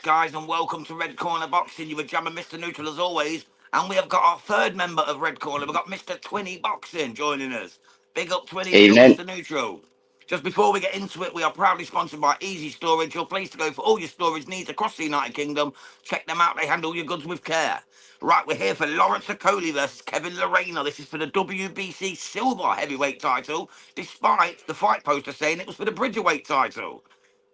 guys, and welcome to Red Corner Boxing. You were jamming Mr. Neutral as always, and we have got our third member of Red Corner. We've got Mr. Twinny Boxing joining us. Big up Twinny, big up Evening. Mr. Neutral. Just before we get into it, we are proudly sponsored by Easy Storage, your place to go for all your storage needs across the United Kingdom. Check them out, they handle your goods with care. Right, we're here for Lawrence Okolie versus Kevin Lerena. This is for the WBC Silver Heavyweight title, despite the fight poster saying it was for the Bridgerweight title.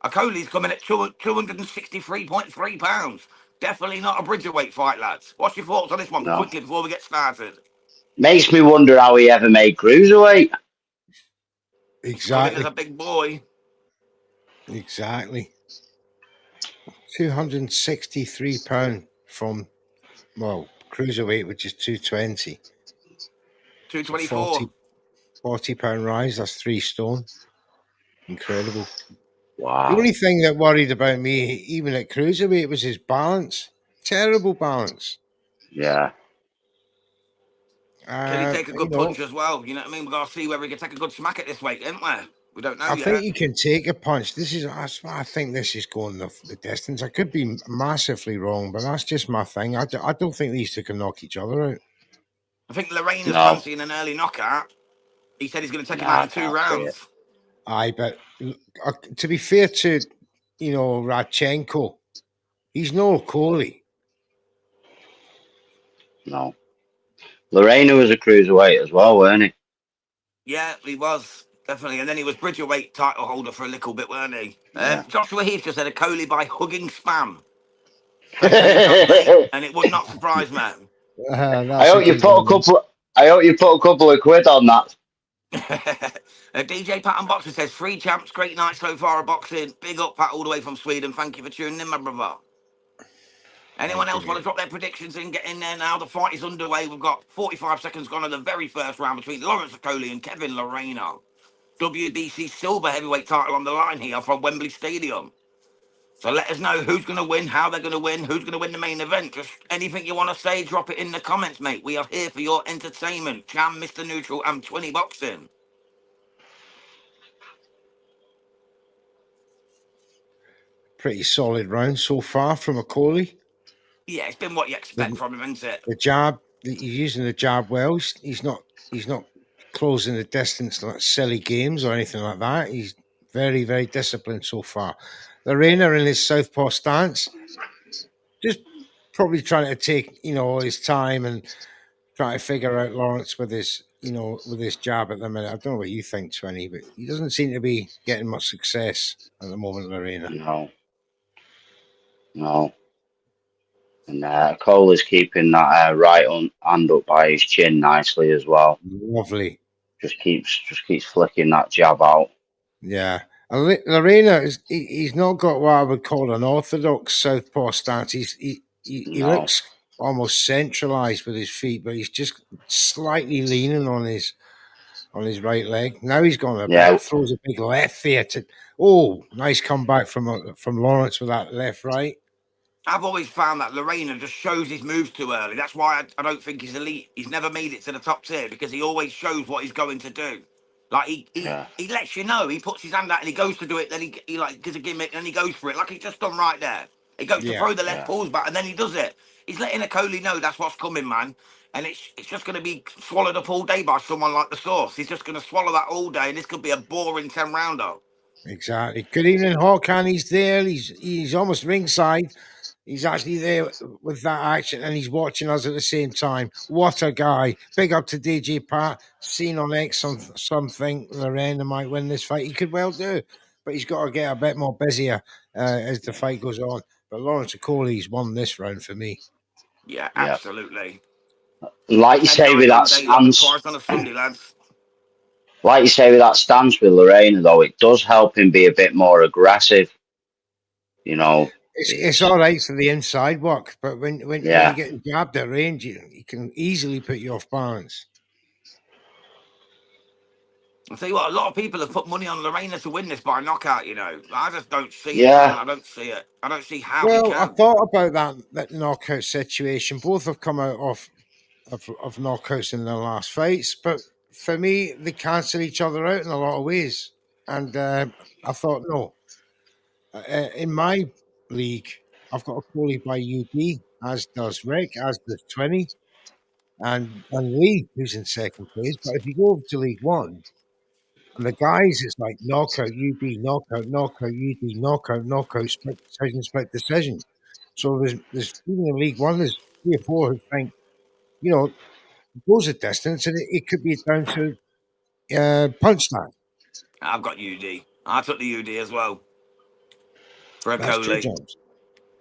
Okolie's coming at 263.3 pounds. Definitely not a Bridgerweight fight, lads. What's your thoughts on this one, No. quickly, before we get started? Makes me wonder how he ever made cruiserweight. Exactly. As a big boy. Exactly. £263 from, well, cruiserweight, which is 220. 224. £40 rise, that's 3 stone. Incredible. Wow. The only thing that worried about me, even at cruiserweight, was his balance. Terrible balance. Yeah. Can he take a good you know, punch as well? You know what I mean? We've got to see whether he can take a good smack at this weight, ain't we? We don't know I yet. think he can take a punch. I think this is going the distance. I could be massively wrong, but that's just my thing. I don't think these two can knock each other out. I think Lorena's No. fancying an early knockout. He said he's going to take him Nah, out in 2 rounds. Aye, but to be fair to, Radchenko, he's no Okolie. No. Lorena was a cruiserweight as well, weren't he? Yeah, he was. Definitely. And then he was Bridgerweight title holder for a little bit, weren't he? Yeah. Joshua Heath just said Okolie by hugging spam. And it would not surprise me. I hope you put a couple of quid on that. DJ Patton Boxer says, 3 champs, great night so far of boxing. Big up, Pat, all the way from Sweden. Thank you for tuning in, my brother. Anyone else want to drop their predictions and get in there now? The fight is underway. We've got 45 seconds gone in the very first round between Lawrence Okolie and Kevin Lerena. WBC Silver Heavyweight title on the line here from Wembley Stadium. So let us know who's going to win, how they're going to win, who's going to win the main event. Just anything you want to say, drop it in the comments, mate. We are here for your entertainment. Cham, Mr. Neutral, and Twinny Boxing. Pretty solid round so far from Okolie. Yeah, it's been what you expect from him, isn't it? The jab, he's using the jab well. He's not closing the distance like silly games or anything like that. He's very, very disciplined so far. Lerena in his southpaw stance, just probably trying to take all his time and trying to figure out Lawrence with his jab at the minute. I don't know what you think, Twinny, but he doesn't seem to be getting much success at the moment, Lerena. No. And Cole is keeping that right hand up by his chin nicely as well. Lovely. Just keeps flicking that jab out. Yeah. And Lerena he's not got what I would call an orthodox southpaw stance. He looks almost centralized with his feet, but he's just slightly leaning on his right leg. Now he's gone throws a big left there nice comeback from Lawrence with that left right. I've always found that Lerena just shows his moves too early. That's why I don't think he's elite. He's never made it to the top tier because he always shows what he's going to do. Like he lets you know. He puts his hand out and he goes to do it. Then he like gives a gimmick and he goes for it like he's just done right there. He goes to throw the left pulls back and then he does it. He's letting Okolie know that's what's coming, man. And it's just going to be swallowed up all day by someone like the Source. He's just going to swallow that all day, and this could be a boring 10-rounder. Exactly. Good evening, Hawkan. He's there. He's almost ringside. He's actually there with that action, and he's watching us at the same time. What a guy. Big up to DJ Pat. Seen on X something. Lerena might win this fight. He could well do, but he's got to get a bit more busier as the fight goes on. But Lawrence Okolie's won this round for me. Yeah, absolutely. Like you say with that stance. Twice on a Sunday, lads. Like you say with that stance with Lerena, though, it does help him be a bit more aggressive. It's all right for the inside work, but when you get jabbed at range, he can easily put you off balance. I'll tell you what, a lot of people have put money on Lerena to win this by knockout, I just don't see it. I don't see it. I don't see how he can. I thought about that knockout situation. Both have come out of knockouts in their last fights, but for me, they cancel each other out in a lot of ways. And I thought, no. In my league, I've got Okolie by UD, as does Rick, as does 20, and Lee, who's in second place. But if you go over to League One, and the guys, it's like knockout, UD, knockout, knockout, UD, knockout, knockout, split decision. So there's even in League One, there's 3 or 4 who think, you know, goes a distance, and it could be down to punch time. I've got UD. I took the UD as well for That's true, Okolie. James.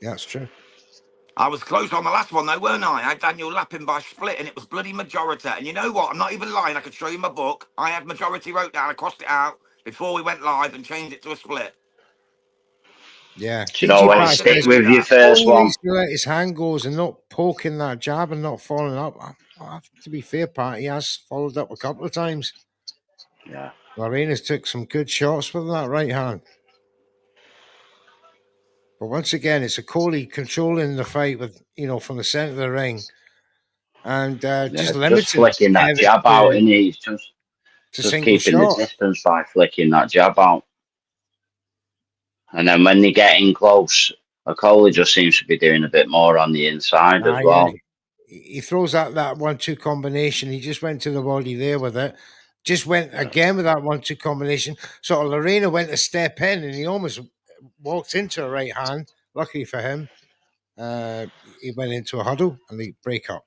Yeah, that's true. I was close on the last one though, weren't I? I had Daniel lapping by split, and it was bloody majority. And you know what? I'm not even lying. I could show you my book. I had majority wrote down. I crossed it out before we went live and changed it to a split. Yeah, Should always stick with your first one. Always let his hand goes and not poking that jab and not following up. To be fair, Pat, he has followed up a couple of times. Yeah. Lerena's took some good shots with that right hand. But once again, it's Okolie controlling the fight with, from the centre of the ring. And just limiting flicking that jab out, and he's just keeping the distance by flicking that jab out. And then when they get in close, Okolie just seems to be doing a bit more on the inside as well. Yeah. He throws that 1-2 combination. He just went to the body there with it. Just went again with that 1-2 combination. So Lerena went a step in, and he almost walked into a right hand. Luckily for him, he went into a huddle and they break up.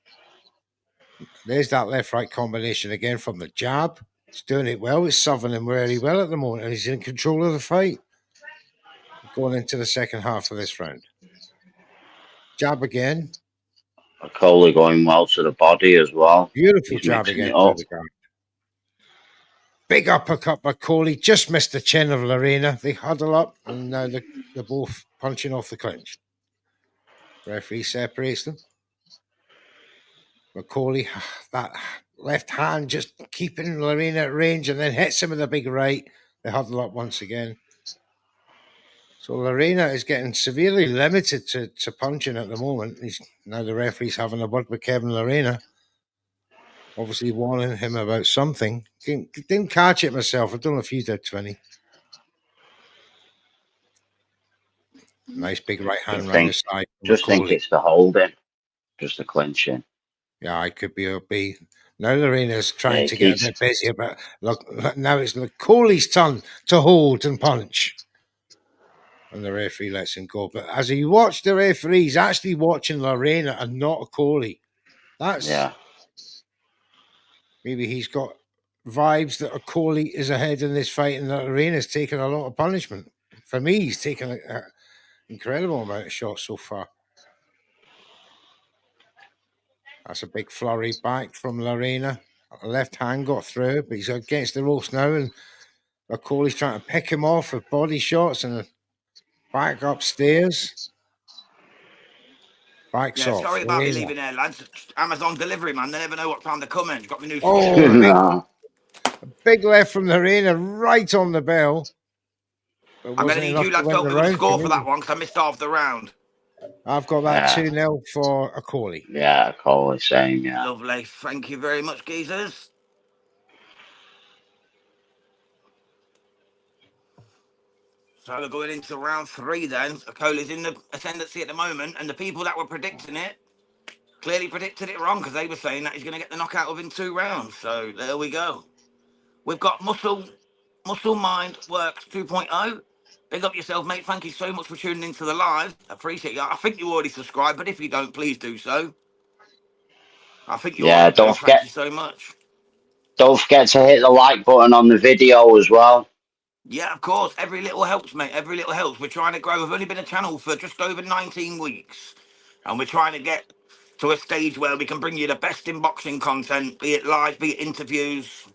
There's that left-right combination again from the jab. He's doing it well. It's serving him really well at the moment, and he's in control of the fight. Going into the second half of this round. Jab again. Okolie going well to the body as well. Beautiful jab again to the guard. Big uppercut by Okolie. Just missed the chin of Lerena. They huddle up, and now they're both punching off the clinch. Referee separates them. Okolie, that left hand just keeping Lerena at range, and then hits him with a big right. They huddle up once again. So Lerena is getting severely limited to punching at the moment. Now the referee's having a word with Kevin Lerena. Obviously warning him about something. Didn't catch it myself. I don't know if you did, 20. Nice big right hand round the side. Just think it's the holding. Just the clinching. Yeah, it could be a B. Now Lorena's trying to get a bit busy, but look, now it's Okolie's turn to hold and punch. And the referee lets him go. But as he watched the referee, he's actually watching Lerena and not Okolie. Maybe he's got vibes that Okolie is ahead in this fight and that Lorena's taken a lot of punishment. For me, he's taken an incredible amount of shots so far. That's a big flurry back from Lerena. Left hand got through, but he's against the ropes now, and Okolie's trying to pick him off with body shots and back upstairs. Backs off. Sorry about me leaving there, lads. Amazon delivery, man. They never know what time they're coming. Got me new. A big left from Lerena right on the bell. I'm going to need you lads to help me with the score for that one because I missed half the round. I've got that 2-0 for Okolie. Yeah, Okolie saying, yeah. Lovely. Thank you very much, geezers. So we're going into round 3 then. Okolie's in the ascendancy at the moment, and the people that were predicting it clearly predicted it wrong because they were saying that he's going to get the knockout within 2 rounds. So there we go. We've got Muscle Mind Works 2.0. Big up yourself, mate. Thank you so much for tuning into the live. I appreciate you. I think you already subscribed, but if you don't, please do so. I think you already do. Thank you so much. Don't forget to hit the like button on the video as well. Yeah, of course. Every little helps, mate. Every little helps. We're trying to grow. We've only been a channel for just over 19 weeks. And we're trying to get to a stage where we can bring you the best in boxing content, be it live, be it interviews,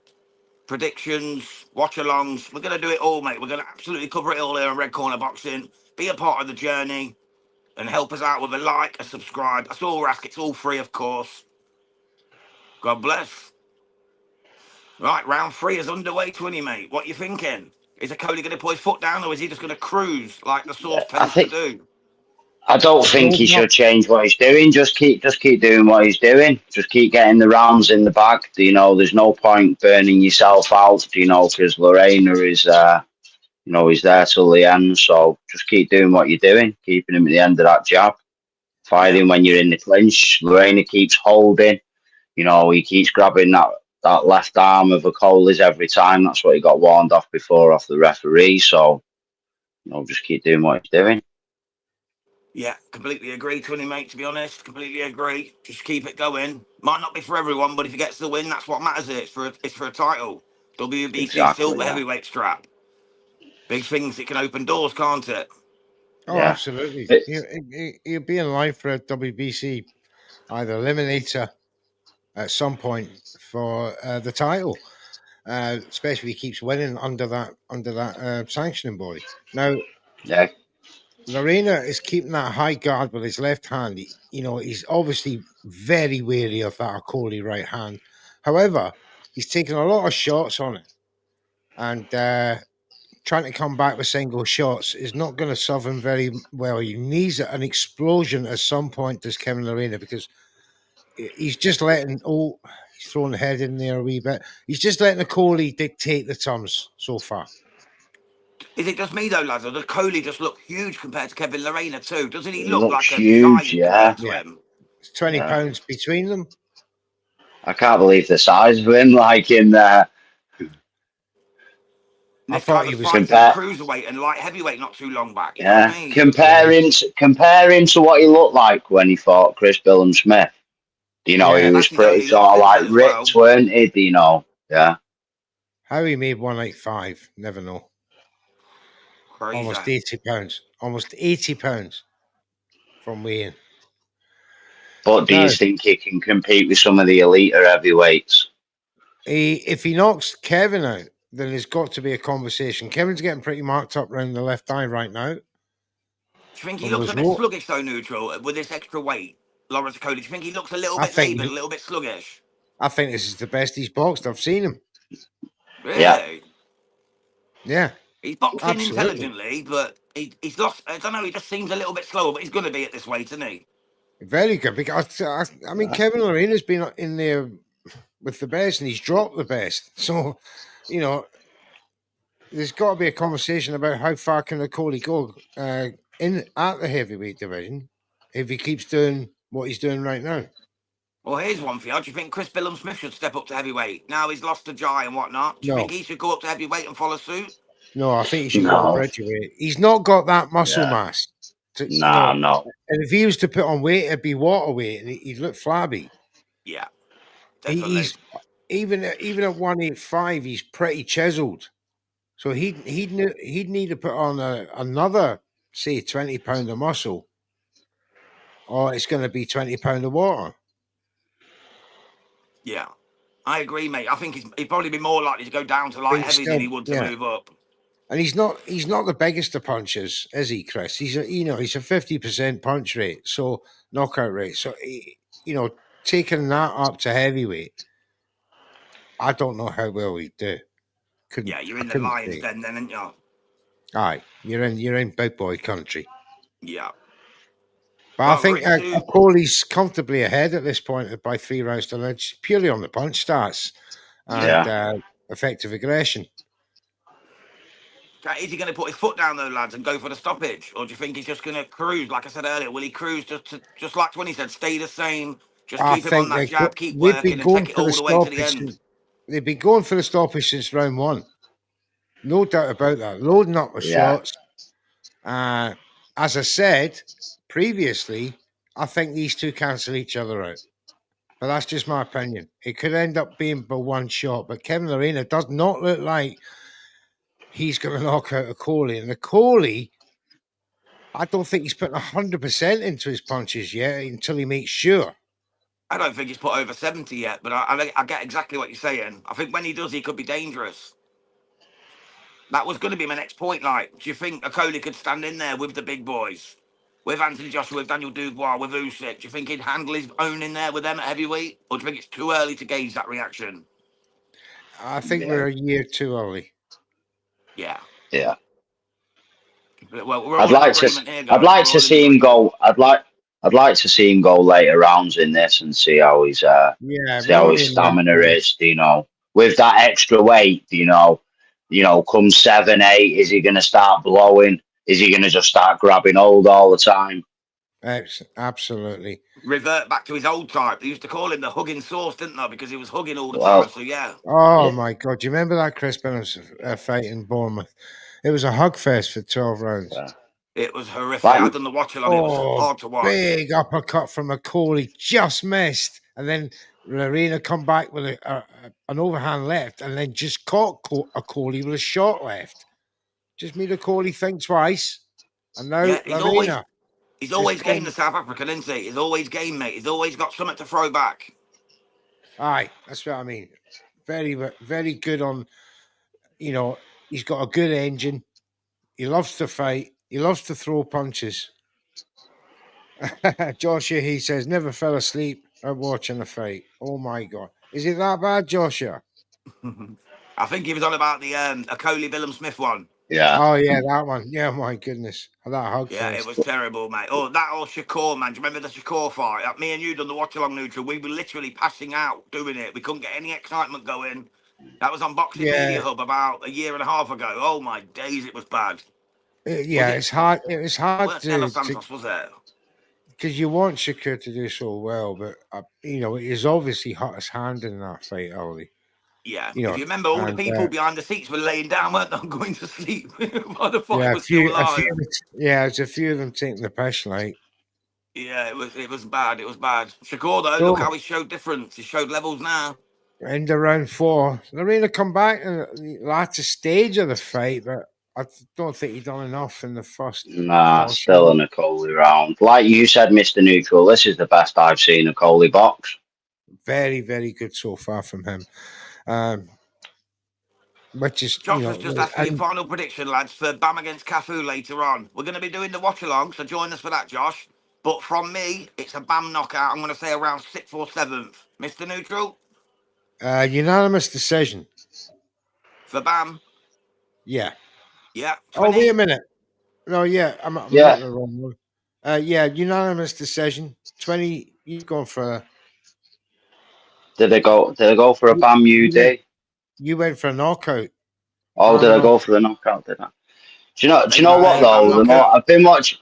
predictions, watch-alongs. We're going to do it all, mate. We're going to absolutely cover it all here on Red Corner Boxing. Be a part of the journey and help us out with a like, a subscribe. That's all we're asking. It's all free, of course. God bless. Right, round 3 is underway, 20, mate. What you thinking? Is Okolie going to put his foot down, or is he just going to cruise like the source tends to do? I don't think he should change what he's doing. Just keep doing what he's doing. Just keep getting the rounds in the bag. You know, there's no point burning yourself out. You know, because Lerena You know, he's there till the end. So just keep doing what you're doing, keeping him at the end of that jab, fighting when you're in the clinch. Lerena keeps holding. You know, he keeps grabbing that left arm of Okolie's every time. That's what he got warned off before off the referee. So, you know, just keep doing what he's doing. Yeah, completely agree, Tony, mate, to be honest. Completely agree. Just keep it going. Might not be for everyone, but if he gets the win, that's what matters. It's for a title. WBC Exactly, silver yeah. heavyweight strap. Big things, it can open doors, can't it? Oh, Yeah. absolutely. It's, He'll be in line for a WBC either eliminator at some point for the title, especially if he keeps winning under that sanctioning body. Now, yeah. Lerena is keeping that high guard with his left hand. He's obviously very wary of that Okolie right hand. However, he's taking a lot of shots on it, and trying to come back with single shots is not going to serve him very well. He needs an explosion at some point, does Kevin Lerena, because he's just letting he's throwing the head in there a wee bit. He's just letting Okolie dictate the terms so far. Is it just me though, lads, or does Coley just look huge compared to Kevin Lerena too? Doesn't he It look looks like a huge, giant yeah. compared to him? It's 20 Yeah. pounds between them. I can't believe the size of him, like in there. I This guy thought he was was. fighting at Compare, cruiserweight and light heavyweight not too long back. You know what I yeah. mean? Compare him to what he looked like when he fought Chris Billum Smith. You know, he Yeah. was That's his pretty only loss, sort of isn't like it, as ripped, well? weren't he? You know, yeah. How he made 185, never know. Crazy. Almost 80 pounds. Almost 80 pounds from weighing. But do Now, you think he can compete with some of the elite heavyweights? if he knocks Kevin out, then there's got to be a conversation. Kevin's getting pretty marked up around the left eye right now. Do you think he From looks a those bit sluggish though, neutral, with this extra weight? Lawrence Okolie, do you think he looks a little I bit think laboured, a little bit sluggish? I think this is the best he's boxed. I've seen him. Yeah. Really? Yeah, He's boxing absolutely. intelligently, but he's lost. I don't know. He just seems a little bit slower, but he's going to be at this weight, isn't he? Very good. Because I mean, Kevin Lerena's been in there with the best, and he's dropped the best. So, there's got to be a conversation about how far can Okolie go in at the heavyweight division if he keeps doing what he's doing right now. Well, here's one for you. Do you think Chris Billum Smith should step up to heavyweight? Now he's lost to Jai and whatnot. Do you think No, he should go up to heavyweight and follow suit? no, I think he should go to No. bridgeweight. He's not got that muscle Yeah. mass. No, no. And if he was to put on weight, it'd be water weight, and he'd look flabby. Yeah, definitely. He's even at 185, he's pretty chiseled. So he'd need to put on another, say, 20 pound of muscle, or it's going to be 20 pound of water. Yeah, I agree, mate. I think he'd probably be more likely to go down to light heavy than he would to move up. And he's not the biggest of punches, is he, Chris? He's a 50% punch rate, so knockout rate. So taking that up to heavyweight, I don't know how well he'd do. Yeah, you're in the Lions then, aren't you? Aye, you're in big boy country. Yeah. But I think Okolie's comfortably ahead at this point by 3 rounds to none, purely on the punch stats and effective aggression. Is he going to put his foot down though, lads, and go for the stoppage, or do you think he's just going to cruise? Like I said earlier, will he cruise just like when he said, stay the same, just keep him on that jab, keep working, and take it all the way to the end? They've been going for the stoppage since round 1, no doubt about that. Loading up with shots. As I said previously, I think these two cancel each other out. But that's just my opinion. It could end up being by one shot. But Kevin Lerena does not look like he's going to knock out Okolie. And Okolie, I don't think he's putting 100% into his punches yet until he makes sure. I don't think he's put over 70 yet, but I get exactly what you're saying. I think when he does, he could be dangerous. That was going to be my next point. Like, do you think Okolie could stand in there with the big boys? With Anthony Joshua, with Daniel Dubois, with Usyk? Do you think he'd handle his own in there with them at heavyweight? Or do you think it's too early to gauge that reaction? I think we're a year too early. Yeah. Yeah. Well, we're all in agreement here, guys. I'd like to see him go. I'd like to see him go later rounds in this and see how his see how his stamina is. With that extra weight, You know, come 7, 8, is he going to start blowing? Is he going to just start grabbing hold all the time? Absolutely. Revert back to his old type. They used to call him the hugging sauce, didn't they? Because he was hugging all the time. Well, So yeah. Oh yeah, my God! Do you remember that Chris Bennett fight in Bournemouth? It was a hug fest for 12 rounds. yeah. It was horrific. Like, I'd done the watch along. It was Oh, hard to watch. big uppercut from Okolie, just missed, and then Lerena come back with an overhand left, and then just caught Okolie with a short left. Just made Okolie think twice, and now Yeah, Lerena he's is always game going. the South African, isn't he? He's always game, mate. He's always got something to throw back. Aye, that's what I mean. Very good on. You know, he's got a good engine. He loves to fight. He loves to throw punches. Joshua, he says, never fell asleep watching a fight. Oh my God. Is it that bad, Joshua? I think he was on about the Okolie Billum Smith one. yeah, Oh, yeah, that one. Yeah, my goodness. That hug Yeah, it fest. was terrible, mate. Oh, that old Shakur, man. Do you remember the Shakur fight? Me and you done the watch along neutral. We were literally passing out doing it. We couldn't get any excitement going. That was on Boxing Yeah, Media Hub about a year and a half ago. Oh my days, it was bad. Was yeah, it? it's hard. It was hard Weren't Ella to Santos, was it? because you want Shakur to do so well, but you know, he's obviously hot his hand in that fight, Ollie. Yeah. You If know, you remember, all the and people behind the seats were laying down, weren't they, going to sleep while the fight yeah, was still a few, live. yeah, there's a few of them taking the piss, like. Yeah, it was bad. It was bad. Shakur though, look So how he showed difference. He showed levels now. end of round 4, Lorena come back in the latter stage of the fight, but I don't think he done enough in the first nah, still portion. an Okolie round. Like you said, Mr. Neutral, this is the best I've seen Okolie box. Very good so far from him. Um, which is, Josh has just asked for your and final prediction, lads, for Bam against Cafu later on. We're going to be doing the watch along, so join us for that, Josh. But from me, it's a Bam knockout. I'm going to say around 6th or 7th. Mr. Neutral, unanimous decision. for Bam, Yeah. yeah, Oh, wait a 20. minute. No, yeah, I'm Yeah, looking at the wrong one. Yeah, unanimous decision. 20. You going for did I go? Did I go for a you, Bam you went UD? you went for a knockout. Oh, did Bam I go knock. for the knockout? Did I? Do you know? Do you They know both what say Bam though? The more knockout. I've been watching,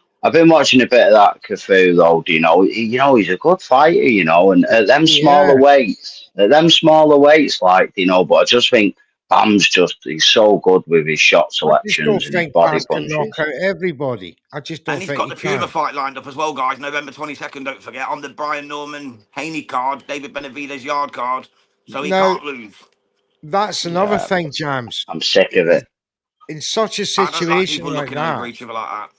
a bit of that Cafu though. Do you know? You know, he's a good fighter. You know, and Yeah. at them smaller weights, like you know. But I just think Bam's he's so good with his shot I just don't selections and his think body Bam can knock punches. out everybody. I just And don't he's think got he the Puma can. fight lined up as well, guys. November 22nd, don't forget, on the Brian Norman Haney card, David Benavidez yard card. So he Now, can't lose. that's another Yeah, thing, Jams. I'm sick of it. In such a I don't like situation people like looking over that, each other like that.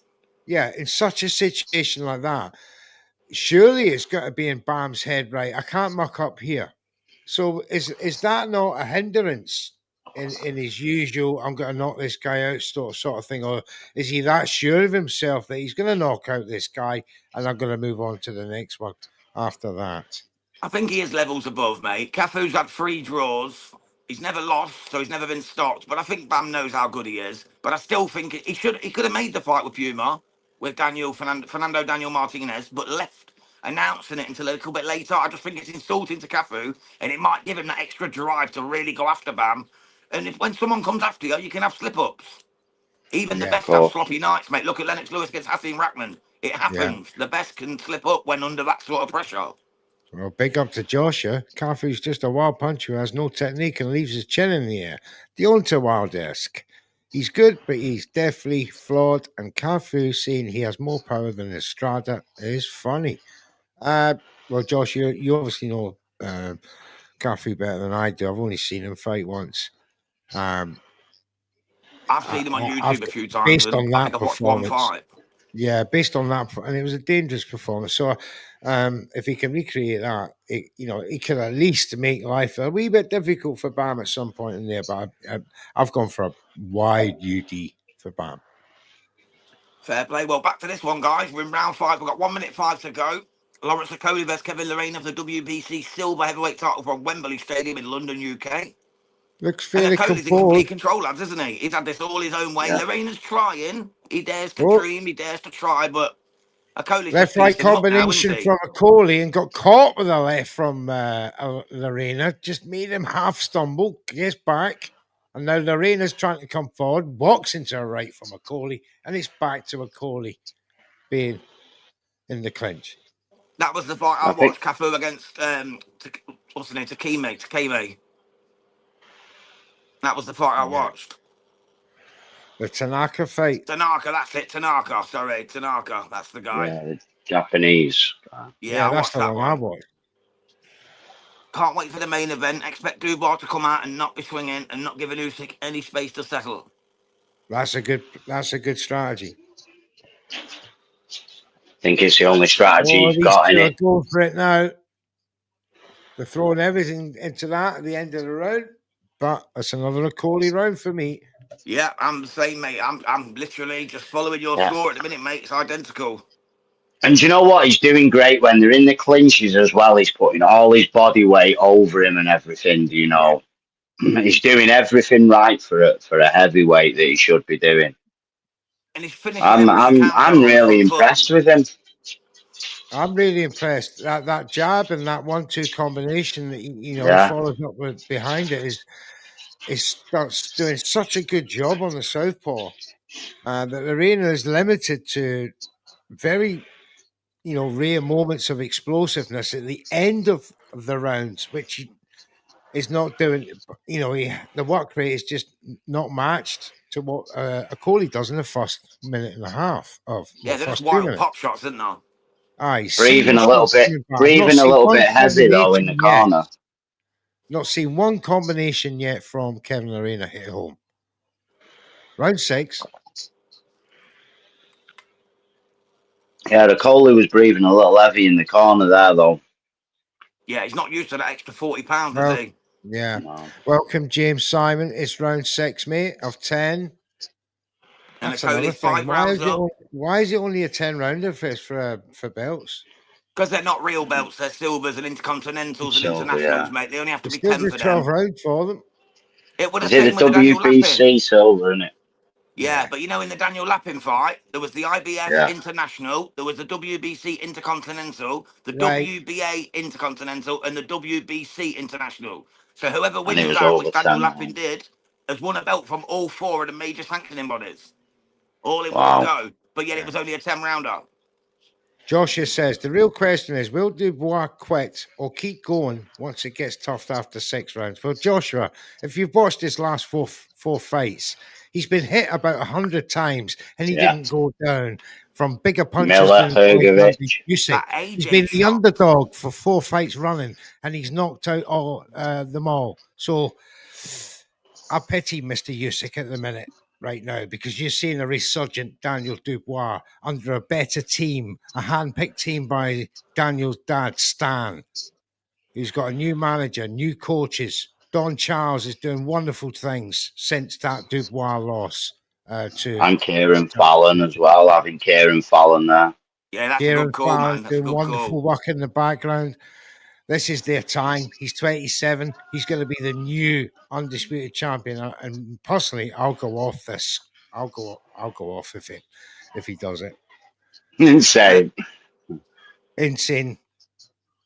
yeah, in such a situation like that, surely it's got to be in Bam's head, right? I can't muck up here. So is that not a hindrance in his usual I'm gonna knock this guy out sort of thing? Or is he that sure of himself that he's gonna knock out this guy and I'm gonna move on to the next one after that? I think he is levels above, mate. Cafu's had 3 draws. He's never lost, so he's never been stopped. But I think Bam knows how good he is. But I still think he could have made the fight with Puma, with Fernando Daniel Martinez, but left announcing it until a little bit later. I just think it's insulting to Cafu, and it might give him that extra drive to really go after Bam. And when someone comes after you, you can have slip ups. Even the Yeah, Of best have course. sloppy nights, mate. Look at Lennox Lewis against Hasim Rahman. It yeah. happens. The best can slip up when under that sort of pressure. Well, big up to Joshua. Cafu's just a wild puncher who has no technique and leaves his chin in the air. Deontay Wilder-esque. He's good, but he's definitely flawed. And Cafu saying he has more power than Estrada is funny. Well, Josh, you obviously know Cafu better than I do. I've only seen him fight once. Um, I've seen him on I've YouTube a few times, based and on I that think I've watched one performance. fight. Yeah, based on that, and it was a dangerous performance. So, if he can recreate that, he could at least make life a wee bit difficult for Bam at some point in there. But I've gone for a wide UD for Bam. Fair play. Well, back to this one, guys. We're in round 5. We've got 1 minute 5 to go. Lawrence Okolie versus Kevin Lerena of the WBC Silver Heavyweight title from Wembley Stadium in London, UK. Looks And fairly Okolie's in complete composed. control, lads, isn't he? He's had this all his own way. Yeah. Lorena's trying. He dares to Oh, dream. He dares to try, but Okolie's just left right piecing him up now, isn't combination he? from Okolie and got caught with a left from Lorena. Just made him half stumble. Gets back. And now Lerena's trying to come forward, walks into a right from Okolie, and it's back to Okolie being in the clinch. That was the fight I I think, watched. Cafu against what's the name? Takeme. That was the fight I watched. The Tanaka fight. Tanaka, that's it. Tanaka, sorry, Tanaka, that's the guy. yeah, the Japanese guy. Yeah, I that's watched the that one I one. watched. Can't wait for the main event. Expect Dubois to come out and not be swinging and not giving Usyk any space to settle. That's a good strategy. I think it's the only strategy he's These got in two are it. going for it now. They're throwing everything into that at the end of the round, but it's another Okolie round for me. Yeah, I'm the same, mate. I'm literally just following your Yeah. score at the minute, mate. It's identical. And you know what? He's doing great when they're in the clinches as well. He's putting all his body weight over him and everything. You know, he's doing everything right for a heavyweight that he should be doing. And he's finishing every encounter I'm on the really front foot. impressed with him. I'm really impressed. That jab and that 1-2 combination that he Yeah. follows up with behind it is starts doing such a good job on the southpaw. That Lerena is limited to very rare moments of explosiveness at the end of the rounds, which he is not doing. The work rate is just not matched to what Okolie does in the first minute and a half of Yeah, they're just first 2 wild minutes. pop shots, isn't they? Aye, Breathing a little bit heavy though in the corner. Not seen one combination yet from Kevin Lerena hit home. Round 6. Yeah, Okolie was breathing a little heavy in the corner there though. Yeah, he's not used to that extra 40 pounds, Well, is he? yeah. No. Welcome, James Simon. It's round 6, mate, of 10. And That's another Okolie's thing. 5 rounds up. Why is it only a 10 rounder for belts? Because they're not real belts, they're silvers and intercontinentals and Silver, internationals, yeah. mate. They only have to be It's still 10 the for 12 them. round for them. It would have Is it same the with the Daniel Lappin. WBC silver, isn't it? Yeah, but in the Daniel Lappin fight, there was the IBF Yeah. International, there was the WBC Intercontinental, the Right. WBA Intercontinental, and the WBC International. So whoever And it wins was that, which over Daniel 10. Lappin did, has won a belt from all 4 of the major sanctioning bodies, all in Wow. one go. But yet it was only a 10 rounder. Joshua says the real question is, will Dubois quit or keep going once it gets tough after 6 rounds? Well, Joshua, if you've watched his last four fights, he's been hit about 100 times and he didn't go down from bigger punches Miller, than Hrgovic. Usyk. That AJ He's been the shot. underdog for 4 fights running and he's knocked out them all. So I pity Mr. Usyk at the minute right now because you're seeing a resurgent Daniel Dubois under a better team, a hand-picked team by Daniel's dad, Stan, who's got a new manager, new coaches. Don Charles is doing wonderful things since that Dubois loss to... And Kieran Fallon as well, having Kieran Fallon there. Yeah, that's Kieran a good call, Fallon man. That's a doing good wonderful call. work in the background. This is their time. He's 27. He's going to be the new undisputed champion. And personally, I'll go off this. I'll go off if he does it. Insane. Insane.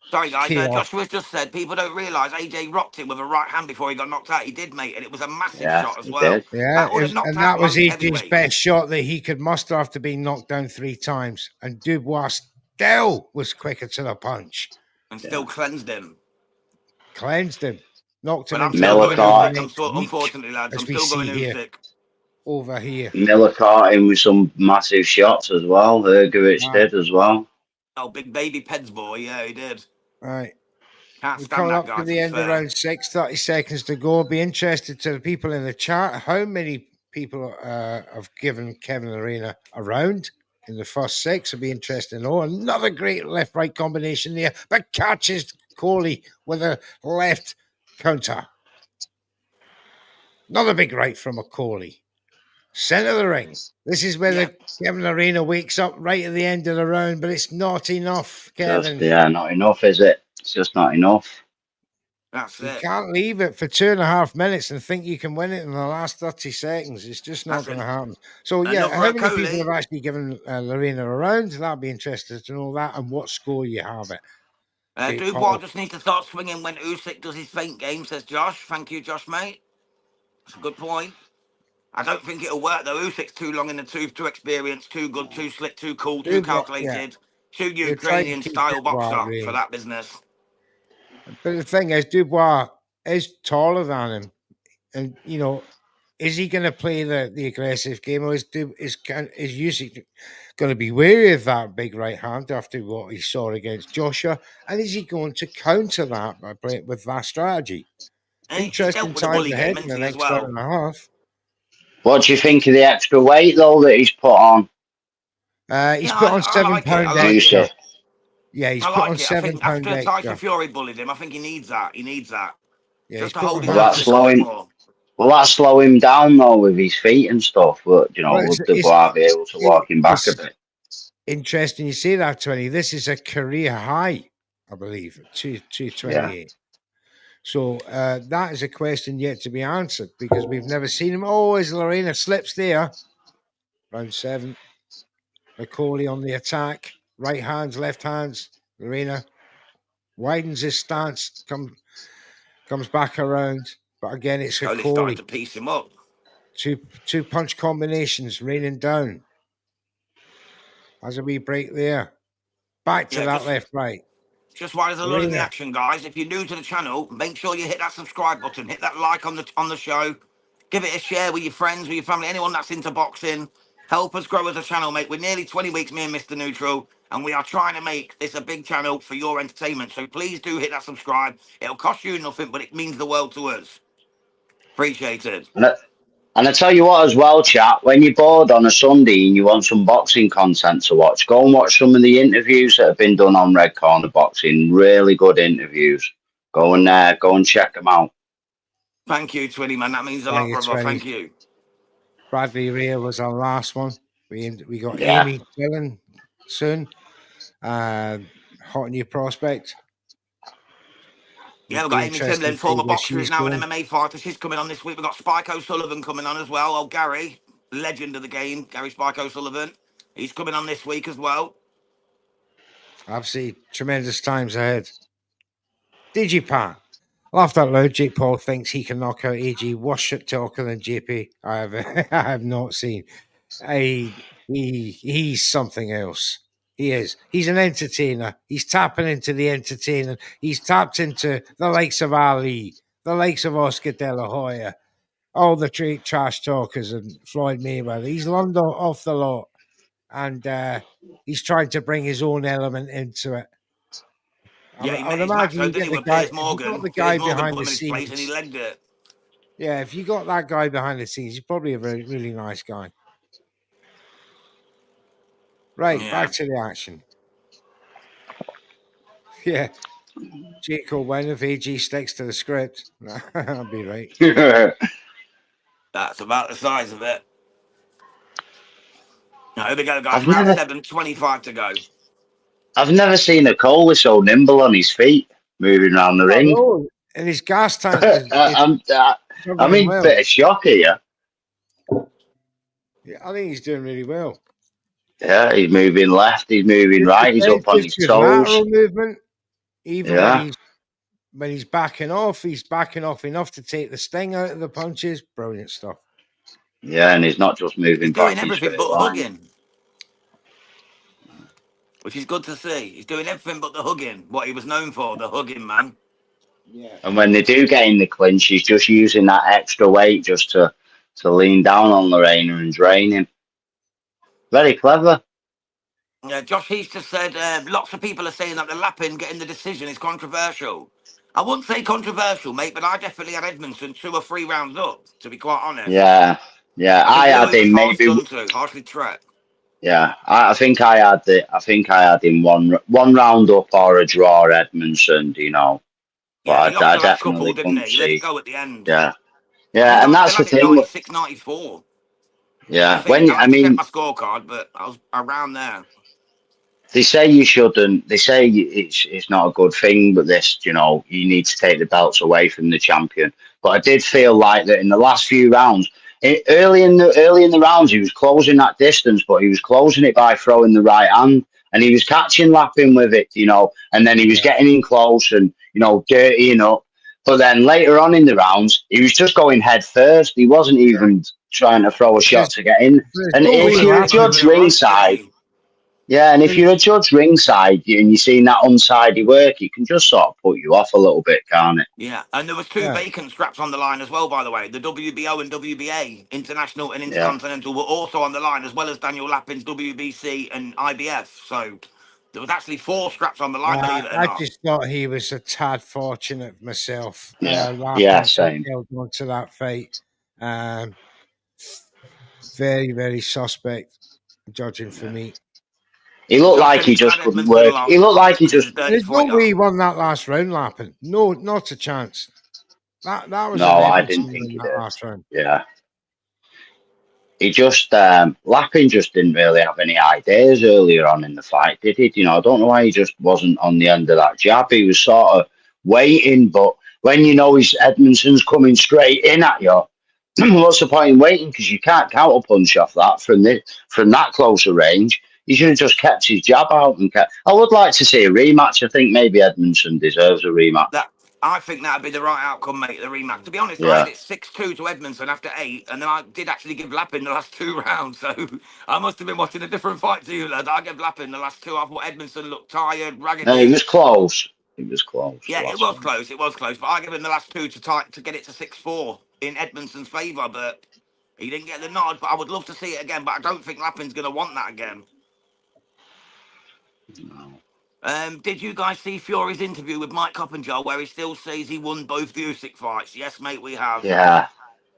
Sorry, guys. chaos. Joshua's just said people don't realise AJ rocked him with a right hand before he got knocked out. He did, mate, and it was a massive Yeah, shot as he well. did. Yeah, That would have knocked and out that was most AJ's heavyweights. best shot that he could muster after being knocked down 3 times. And Dubois still was quicker to the punch. And still cleansed him. Cleansed him. Knocked him But I'm into still Miller going caught- Usyk. Unfortunately, lads, as I'm we still going see here. Usyk. Over here. Miller caught him with some massive shots as well. Hrgovic did as well. Oh, big baby Peds boy. Yeah, he did. Right. Can't We're stand coming that up guy, to to the be end of fair. round 6, 30 seconds to go. Be interested to the people in the chat. How many people have given Kevin Lerena a round in the first 6? It'll be interesting to know. Another great left-right combination there, but catches Okolie with a left counter. Another big right from Okolie. Centre of the ring. This is where the Kevin Lerena wakes up right at the end of the round, but it's not enough, Kevin. Not enough, is it? It's just not enough. That's You it. can't leave it for 2.5 minutes and think you can win it in the last 30 seconds. It's just not going to happen. So, yeah, Another how many Okolie. people have actually given Lerena a round? That'd be interesting to know that and what score you have it. Dubois just needs to start swinging when Usyk does his feint game, says Josh. Thank you, Josh, mate. It's a good point. I don't think it'll work though. Usyk's too long in the tooth, too experienced, too good, too slick, too cool, too Yeah, calculated, too they're trying to Ukrainian keep style Dubois boxer for really. that business. But the thing is, Dubois is taller than him, and is he going to play the aggressive game, or is Usyk going to be wary of that big right hand after what he saw against Joshua? And is he going to counter that by playing with that strategy? And he's dealt Interesting with the times bully ahead game, in isn't the he, as next hour well? and a half. What do you think of the extra weight though that he's put on? He's Yeah, put on I like it. I £7 like extra. it. Yeah, he's I put on like it. I think £7 after Tyson extra. Fury bullied him, I think he needs that. He needs that. Yeah, he's Just to put hold on his Will own that a £100. little slow bit him? more. Will that slow him down though with his feet and stuff? But Well, will Dubois be able to walk him back a bit? interesting you say that, 20. This is a career high, I believe, 228. So that is a question yet to be answered because we've never seen him. Oh, as Lerena slips there. Round 7. Okolie on the attack. Right hands, left hands. Lerena widens his stance, comes back around. But again, it's Okolie started Okolie. to piece him up. Two punch combinations raining down. Has a wee break there. Back to Yeah, that left right. just while there's a lot in the Lerena. action, guys. If you're new to the channel, make sure you hit that subscribe button, hit that like on the show, give it a share with your friends, with your family, anyone that's into boxing. Help us grow as a channel, mate. We're nearly 20 weeks, me and Mr. Neutral, and we are trying to make this a big channel for your entertainment. So please do hit that subscribe. It'll cost you nothing, but it means the world to us. Appreciate it. And I tell you what as well, chat, when you're bored on a Sunday and you want some boxing content to watch, go and watch some of the interviews that have been done on Red Corner Boxing. Really good interviews. Go and check them out. Thank you, Twinny, man. That means a Thank lot, you, brother. 20. Thank you. Bradley Ray was our last one. We got Yeah. Amy Dillon soon. Hot new prospect. Yeah, we've Be got Amy interesting Timlin, to see former where boxer, who's she's now an going. MMA fighter. She's coming on this week. We've got Spike O'Sullivan coming on as well. Oh, Gary, legend of the game, Gary Spike O'Sullivan. He's coming on this week as well. Absolutely tremendous times ahead. Digipat. Laughed out loud. Jake Paul thinks he can knock out AG. Worse shit talker than JP I have I have not seen. He's something else. He is. He's an entertainer. He's tapping into the entertainer. He's tapped into the likes of Ali, the likes of Oscar De La Hoya, all the trash talkers, and Floyd Mayweather. He's learned off the lot, and he's trying to bring his own element into it. Yeah, he I met would his match imagine though, you didn't get he, the with guy. Piers If you got Morgan? the Piers guy Morgan behind put the him in his place and he scenes, legged it. yeah, if you got that guy behind the scenes, he's probably a very really nice guy. Right, Yeah. back to the action. Yeah, Jake will win if AG sticks to the script. I'll be right. That's about the size of it. Now, here we go, guys. I've Round never 7, 25 to go. I've never seen a Okolie so nimble on his feet, moving around the Oh ring. no, and his gas tank is I'm struggling in a well. bit of shock here. Yeah, I think he's doing really well. Yeah, he's moving left, he's moving Good right, he's up on defensive, his good toes. lateral movement. Even Yeah, when he's backing off enough to take the sting out of the punches. Brilliant stuff. yeah, and he's not just He's moving doing back in everything straight but line. hugging, which is good to see. He's doing everything but the hugging, what he was known for, the hugging, man. Yeah. And when they do get in the clinch, he's just using that extra weight just to lean down on Lorena and drain him. Very clever. Josh Heath just said lots of people are saying that the lapping getting the decision is controversial. I wouldn't say controversial, mate, but I definitely had Edmondson 2 or 3 rounds up, to be quite honest. Yeah, I think I had Louis was him harsh maybe. done to, harshly trapped. Yeah, I think I had him one round up or a draw, Edmondson. Yeah, he But lost I the last couple, definitely didn't couldn't he? He let it see. go at the end. Yeah, I think yeah, and I still that's the had it thing. 96, 94. I Yeah, think. I'll I have to check mean, my scorecard, but I was around there. they say you shouldn't. They say it's not a good thing, but you need to take the belts away from the champion. But I did feel like that in the last few rounds, early in the rounds, he was closing that distance, but he was closing it by throwing the right hand, and he was catching lapping with it, and then he was getting in close and dirtying up. But then later on in the rounds, he was just going head first. He wasn't even trying to throw a shot to get in. There's And no He if way was you're a moving judge with a Lappin. rope, wasn't ringside, he? yeah, and if you're a judge ringside and you're seeing that unsidey work, it can just sort of put you off a little bit, can't it? Yeah, and there was two Yeah. vacant straps on the line as well, by the way. The WBO and WBA, International and Yeah. Intercontinental, were also on the line, as well as Daniel Lappin's WBC and IBF. So there was actually 4 straps on the line, believe it or I not. just thought he was a tad fortunate myself. Yeah. Lappin Yeah, to same. held on to that fight. Very, very suspect judging for me. He looked Josh like said he he's just glad couldn't Edmondson work. He lost. looked like he He's a just dirty There's no fighter. way he won that last round, Lappin. No, not a chance. That was no, an I Edmondson didn't in think he that did. last round. Yeah. He just Lappin just didn't really have any ideas earlier on in the fight, did he? You know, I don't know why he just wasn't on the end of that jab. He was sort of waiting, but when you know he's Edmondson's coming straight in at you, what's the point in waiting? Because you can't counter punch off that from that closer range. He should have just kept his jab out and kept. I would like to see a rematch. I think maybe Edmondson deserves a rematch. That I think that'd be the right outcome, mate. The rematch. To be honest, I had Yeah. it 6-2 to Edmondson after 8, and then I did actually give Lappin the last 2 rounds. So I must have been watching a different fight to you, lad. I gave Lappin the last 2. I thought Edmondson looked tired, No, it was raggedy. close. It was close. The Yeah, it last was one. close. It was close. But I gave him the last 2 to get it to 6-4 in Edmondson's favour. But he didn't get the nod. But I would love to see it again. But I don't think Lappin's going to want that again. No. Did you guys see Fury's interview with Mike Coppinger where he still says he won both the Usyk fights? Yes, mate, we have. Yeah.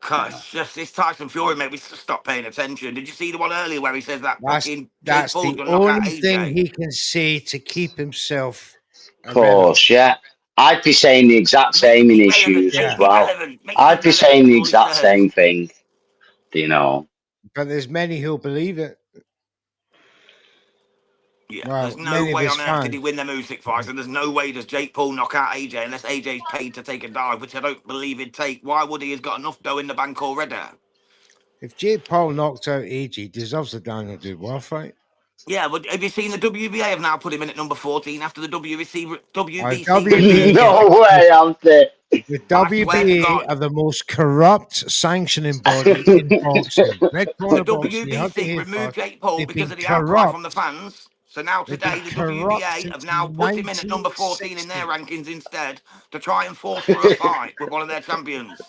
Cause just this Tyson Fury made me stop paying attention. Did you see the one earlier where he says that fucking Jake That's Paul's the gonna knock out only thing AJ? he can say to keep himself Of relevant. course, yeah. I'd be saying the exact Make same in me his relevant, shoes Yeah. as make me well. relevant, make me I'd be relevant, saying is the all he exact says. same thing. You know. But there's many who'll believe it. Yeah, there's Well, no many of way his on earth did he fans. win them Usyk fights, and there's no way does Jake Paul knock out AJ unless AJ's paid to take a dive, which I don't believe he'd take. Why would he? He's got enough dough in the bank already. If Jake Paul knocked out AJ, he deserves the Daniel Dubois fight. Yeah, but have you seen the WBA have now put him in at number 14 after the WBC WBA, removed him? No way, I'm there. the I swear to WBA God, are the most corrupt sanctioning body in boxing. Red the Corner Boxing, you heard it WBC here removed first. Jake Paul They've because been of the outcry from the corrupt. fans. So now They've been today, the corrupt WBA since have now put him in at number 14 in their 1960. rankings instead to try and force through a fight with one of their champions.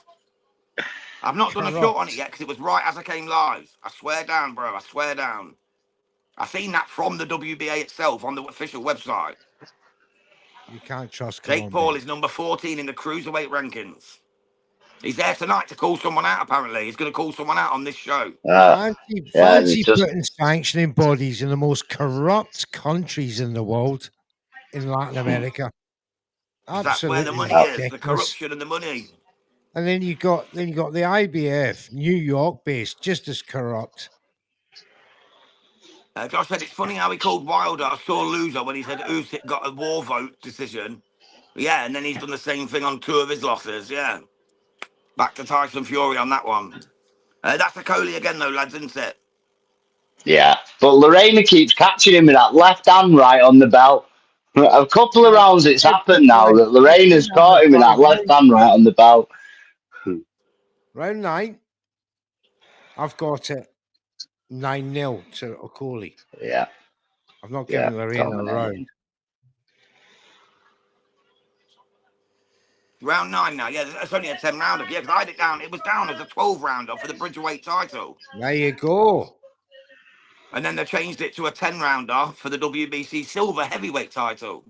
I've not done a short on it Corrupt. yet because it was right as I came live. I swear down, bro. I swear down. I seen that from the WBA itself on the official website. You can't trust Jake Paul Colombia. is number 14 in the cruiserweight rankings. He's there tonight to call someone out, apparently. He's going to call someone out on this show. Yeah, it's Fancy just putting sanctioning bodies in the most corrupt countries in the world, in Latin America. Because that's where the Absolutely money is, the ridiculous. corruption and the money. And then you got the IBF, New York based, just as corrupt. Josh said it's funny how he called Wilder a sore loser when he said Usyk got a war vote decision. Yeah, and then he's done the same thing on 2 of his losses. Yeah, back to Tyson Fury on that one. That's Okolie again, though, lads, isn't it? yeah. But Lorena keeps catching him with that left hand right on the belt. A couple of rounds it's happened now that Lorena's caught him with that left hand right on the belt. Round 9, I've got it 9-0 to Okolie. Yeah, I've not yeah. given Lorena a round. Dominating. Round 9 now. Yeah, it's only a 10 rounder. Yeah, because I had it down. It was down as a 12 rounder for the Bridgerweight title. There you go. And then they changed it to a 10 rounder for the WBC silver heavyweight title.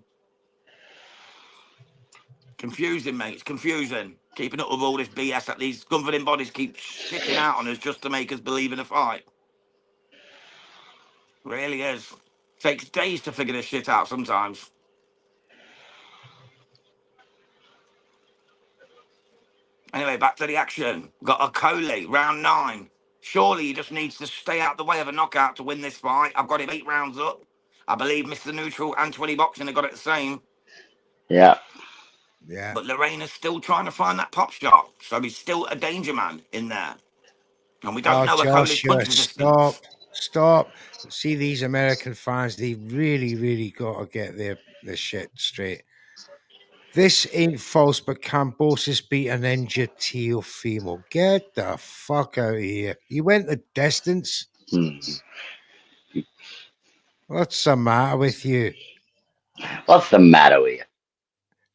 Confusing, mate. It's confusing. Keeping up with all this BS that these governing bodies keep shitting out on us just to make us believe in a fight. Really is. Takes days to figure this shit out sometimes. Anyway, back to the action. Got Okolie, round 9. Surely he just needs to stay out the way of a knockout to win this fight. I've got him 8 rounds up. I believe Mr. Neutral and 20 Boxing have got it the same. Yeah. Yeah. But Lorena's still trying to find that pop shot. So he's still a danger man in there. And we don't know Okolie's punch resistance. Stop. See, these American fans, they really, really got to get their shit straight. This ain't false, but Cambosis beat an injured Teofimo. Get the fuck out of here. You went the distance. Hmm. What's the matter with you? What's the matter with you?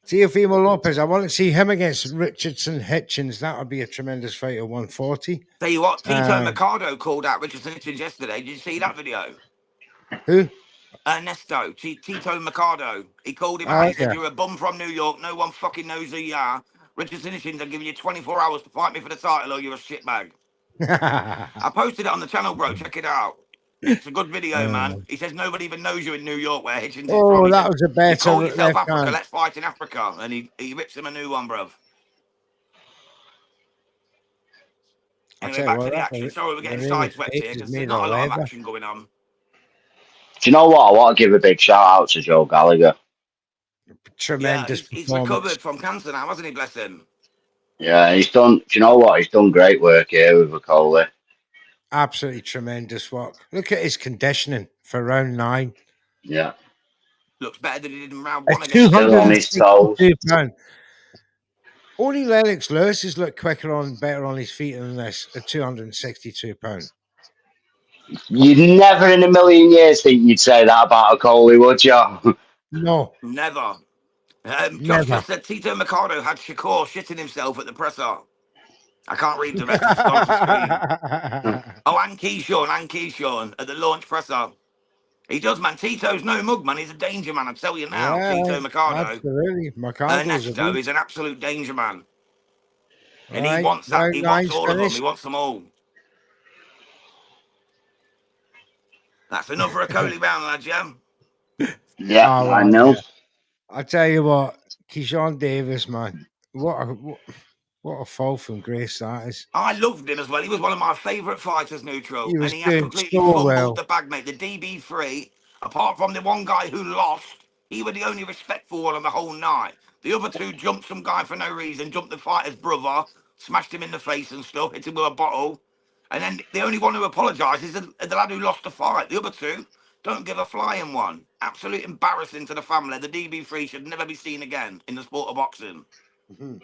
Teofimo Lopez, I want to see him against Richardson Hitchens. That would be a tremendous fight at 140. Tell you what, Tito Uh, Mercado called out Richardson Hitchens yesterday. Did you see that video? who? Ernesto, Tito Mercado. He called him out. Oh, He said, "You're a bum from New York. No one fucking knows who you are. Richardson Hitchens, I'm giving you 24 hours to fight me for the title or you're a shitbag." yeah. I posted it on the channel, bro. Check it out. It's a good video, man. He says nobody even knows you in New York, where Hitchens is from. Oh, He that said, was a "You better call yourself left Africa. hand. Let's fight in Africa." And he rips him a new one, bruv. I'll Anyway, tell you back to what, the that action. Sorry, we're getting Lorena's sideswept face here is because there's made not of a lot of leather. action going on. Do you know what? I want to give a big shout out to Joe Gallagher. Yeah, Tremendous he's performance. recovered from cancer now, hasn't he? Bless him. Yeah, he's done. Do you know what? He's done great work here with Okolie. Absolutely tremendous work. Look at his conditioning for round 9. Yeah, Looks better than he did in round A 1 against still on his Jones. toes. £262. Only Lennox Lewis has looked better on his feet than this at £262. You'd never in a million years think you'd say that about Okolie, would you? No, Never. Josh never. just said Tito Mercado had Shakur shitting himself at the presser. I can't read the rest. It's gone off the screen. Oh, and Keyshawn at the launch presser. He does, man. Tito's no mug, man. He's a danger man. I tell you now. Yeah, Tito Mercado. absolutely. Mercado's a Ernesto beast. is an absolute danger man. And he Right, wants that. round He wants 9's all of them. He finished. wants them all. That's another Okolie round, lads, yeah? Yeah, Oh, I well, know. yeah. I tell you what, Keyshawn Davis, man. What a fall from grace that is. I loved him as well. He was one of my favourite fighters, Neutral. He And was he has doing completely so fumbled well. the bag, mate. The DB3, apart from the one guy who lost, he was the only respectful one on the whole night. The other two jumped some guy for no reason, jumped the fighter's brother, smashed him in the face and stuff, hit him with a bottle. And then the only one who apologised is the lad who lost the fight. The other two don't give a flying one. Absolute embarrassing to the family. The DB3 should never be seen again in the sport of boxing. Mhm.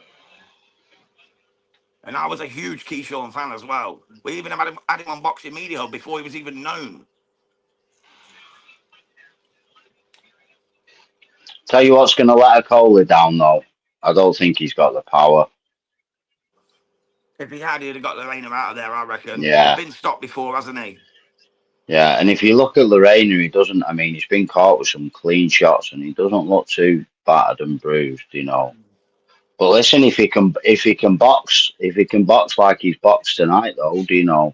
And I was a huge Keyshawn fan as well. We even had him on Boxing Media Hub before he was even known. Tell you what's going to let Okolie down, though. I don't think he's got the power. If he had, he'd have got Lerena out of there, I reckon. He's Yeah, been stopped before, hasn't he? yeah. And if you look at Lerena, he doesn't. I mean, he's been caught with some clean shots, and he doesn't look too battered and bruised, you know. But listen, if he can box, like he's boxed tonight, though, do you know?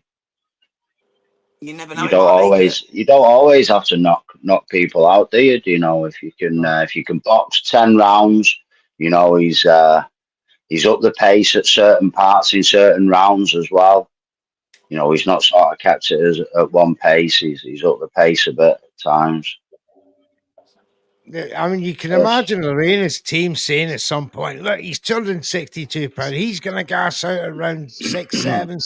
You never know, he might make it. You don't always have to knock people out, do you? Do you know if you can box 10 rounds, you know he's up the pace at certain parts in certain rounds as well. You know he's not sort of kept it at one pace. He's up the pace a bit at times. I mean, you can Yes. imagine Lorena's team saying at some point, look, he's £262. He's going to gas out around 6, 7.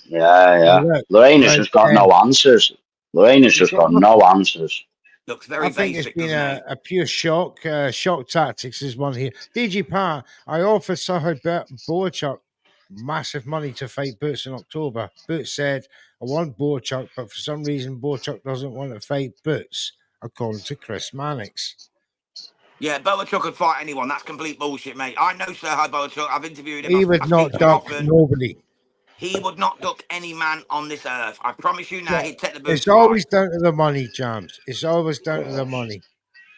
Yeah. Look, Lorena's round just got 10. no answers. Lorena's He's just got got nothing. no answers. Looks I very think it's basic, been doesn't he? a pure shock. Shock tactics is one here. DG Pat, I offered Sahar Boachuk massive money to fight Boots in October. Boots said, I want Boachuk, but for some reason, Boachuk doesn't want to fight Boots, according to Chris Mannix. Yeah, Boachuk could fight anyone. That's complete bullshit, mate. I know Sir Hi Boachuk. I've interviewed him. He I would not speak to him duck often. nobody. He would not duck any man on this earth. I promise you now, Yeah, he'd take the Boots it's fight. always down to the money, Jams. It's always down to the money.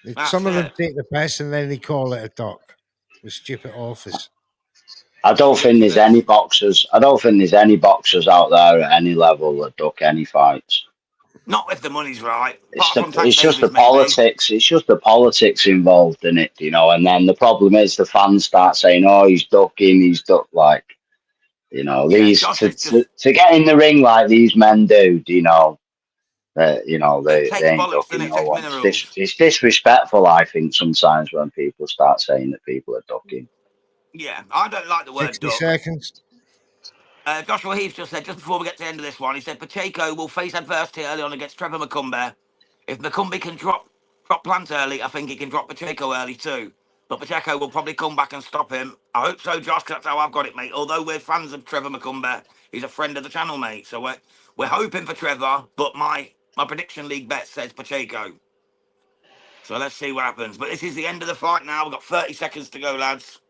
That's Some of them it. take the piss and then they call it a duck with stupid offers. I don't It's think there's ridiculous. any boxers. I don't think there's any boxers out there at any level that duck any fights. Not if the money's right. Apart from Tank It's just the Davis, maybe. politics. It's just the politics involved in it, you know. And then the problem is the fans start saying, "Oh, he's ducking. He's ducked." Like, you know, Yeah, these Josh is just. to get in the ring like these men do. Do you know? It They takes ain't bollocks, doesn't ducking it? It no takes one. minerals. It's disrespectful, I think, sometimes when people start saying that people are ducking. Yeah, I don't like the word 60 duck. seconds. Joshua Heath just said, just before we get to the end of this one, he said Pacheco will face adversity early on against Trevor McCumber. If McCumber can drop Plant early, I think he can drop Pacheco early too. But Pacheco will probably come back and stop him. I hope so, Josh, 'cause that's how I've got it, mate. Although we're fans of Trevor McCumber, he's a friend of the channel, mate. So we're hoping for Trevor, but my prediction league bet says Pacheco. So let's see what happens. But this is the end of the fight now. We've got 30 seconds to go, lads.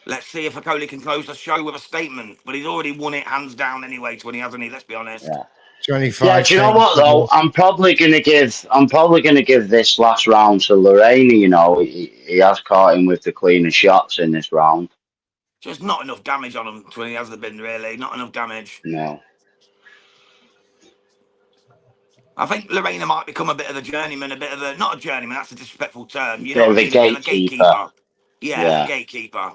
Let's see if Okolie can close the show with a statement. But he's already won it hands down anyway, 20, hasn't he? Let's be honest. Yeah. 25 Yeah, do you know what seconds. though? I'm probably gonna give this last round to Lerena. You know, he has caught him with the cleaner shots in this round. Just not enough damage on him, 20, has there been, really? Not enough damage. No. I think Lerena might become a bit of a journeyman, not a journeyman, that's a disrespectful term. You Bit know of what I a mean? A bit of a gatekeeper. Yeah, Yeah. gatekeeper.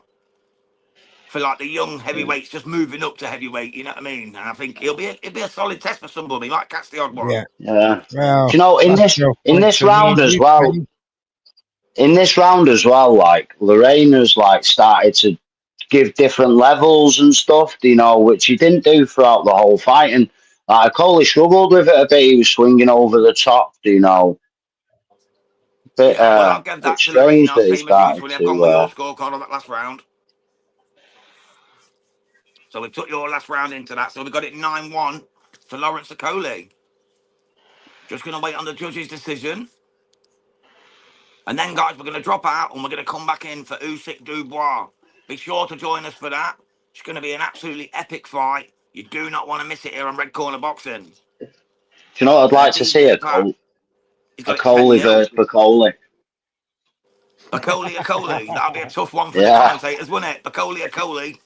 For like the young heavyweights just moving up to heavyweight, you know what I mean? And I think it'll be a solid test for somebody. He might catch the odd one. Yeah. Yeah. Well, Do you know, in that's no this point for round me and as you, well, Kenny. like Lorena's like started to give different levels and stuff, you know, which he didn't do throughout the whole fight. And like Okolie struggled with it a bit. He was swinging over the top, you know. Bit Yeah, well, I'll give that to strange Lerena, that he same as you, started 20. I've gone with your to. scorecard on that last round. So we took your last round into that. So we got it 9-1 for Lawrence Okolie. Just going to wait on the judge's decision. And then, guys, we're going to drop out and we're going to come back in for Usyk Dubois. Be sure to join us for that. It's going to be an absolutely epic fight. You do not want to miss it here on Red Corner Boxing. Do you know what I'd like to see? DJ Pat, he's got it Okolie 10-0. versus Okolie. Okolie. That'll be a tough one for the Yeah. commentators, wouldn't it? Okolie.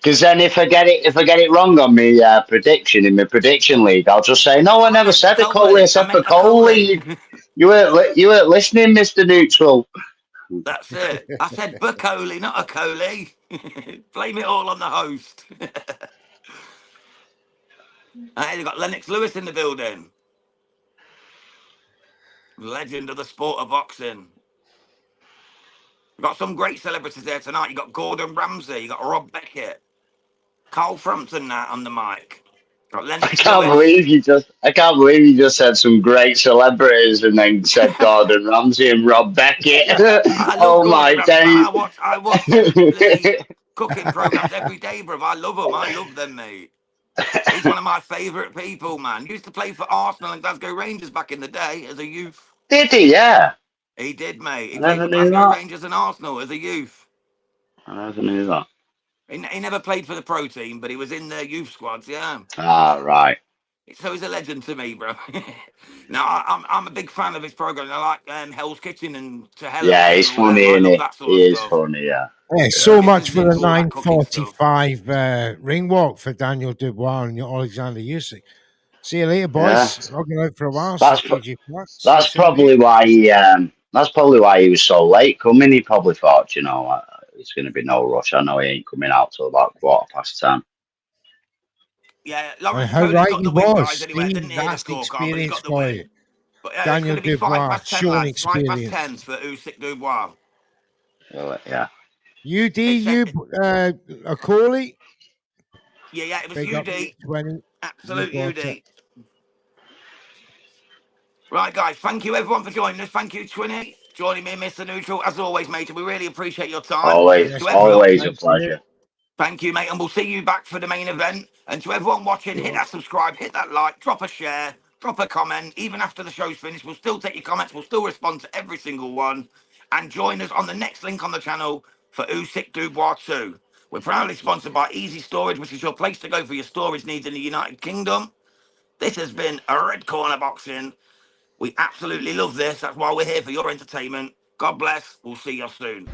Because then if I get it wrong on my prediction in my prediction league, I'll just say no. I never said Okolie. I said Okolie. You weren't listening, Mr. Neutral. That's it. I said Okolie, not Okolie. Blame it all on the host. Hey, you've got Lennox Lewis in the building. Legend of the sport of boxing. You've got some great celebrities there tonight. You've got Gordon Ramsay. You've got Rob Beckett. Carl Frampton now on the mic. Got Lennox I can't Lewis. believe you just said some great celebrities and then said Gordon Ramsay and Rob Beckett. I love Oh Gordon my Ramsay. days! I watch bloody cooking programs every day, bro. I love them. I love them, mate. He's one of my favourite people, man. Used to play for Arsenal and Glasgow Rangers back in the day as a youth. Did he? Yeah. He did, mate. He I played never for knew Glasgow that. Rangers and Arsenal as a youth. I never knew that. He never played for the pro team, but he was in the youth squads, yeah. Ah, right. So he's a legend to me, bro. Now, I'm a big fan of his program. I like Hell's Kitchen and To Hell. Yeah, and he's all them. funny, I isn't love he? that sort He of is stuff. funny, yeah. Yeah, so Mrs. much for the Nick's all that cooking stuff. 9:45 ring walk for Daniel Dubois and Alexander Usyk. See you later, boys. Yeah. I'll go out for a while. That's See DJ Pat. See you That's soon, probably mate. why he. That's probably why he was so late coming. He probably thought, you know, it's going to be no rush. I know he ain't coming out till about 10:15. Yeah, And Lawrence how Okolie's right got he the win, was, guys. Anyway, I didn't Steve. hear the That's the scorecard, but he got experience the for win. you. But yeah, it's Daniel going to be 5 Dubois, past 10, showing lads. 5 past experience. 10 for Usyk Dubois. Yeah. UD, Okolie. Yeah, it was Big up UD. you, 20. Absolute You got it. UD. Right, guys, thank you everyone for joining us. Thank you, Twinny, joining me, Mr. Neutral. As always, mate, we really appreciate your time. Always, Yes, To everyone, always a thank pleasure. you. thank you, mate, and we'll see you back for the main event. And to everyone watching, hit that subscribe, hit that like, drop a share, drop a comment. Even after the show's finished, we'll still take your comments. We'll still respond to every single one. And join us on the next link on the channel for Usyk Dubois 2. We're proudly sponsored by Easy Storage, which is your place to go for your storage needs in the United Kingdom. This has been a Red Corner Boxing. We absolutely love this. That's why we're here, for your entertainment. God bless. We'll see you soon.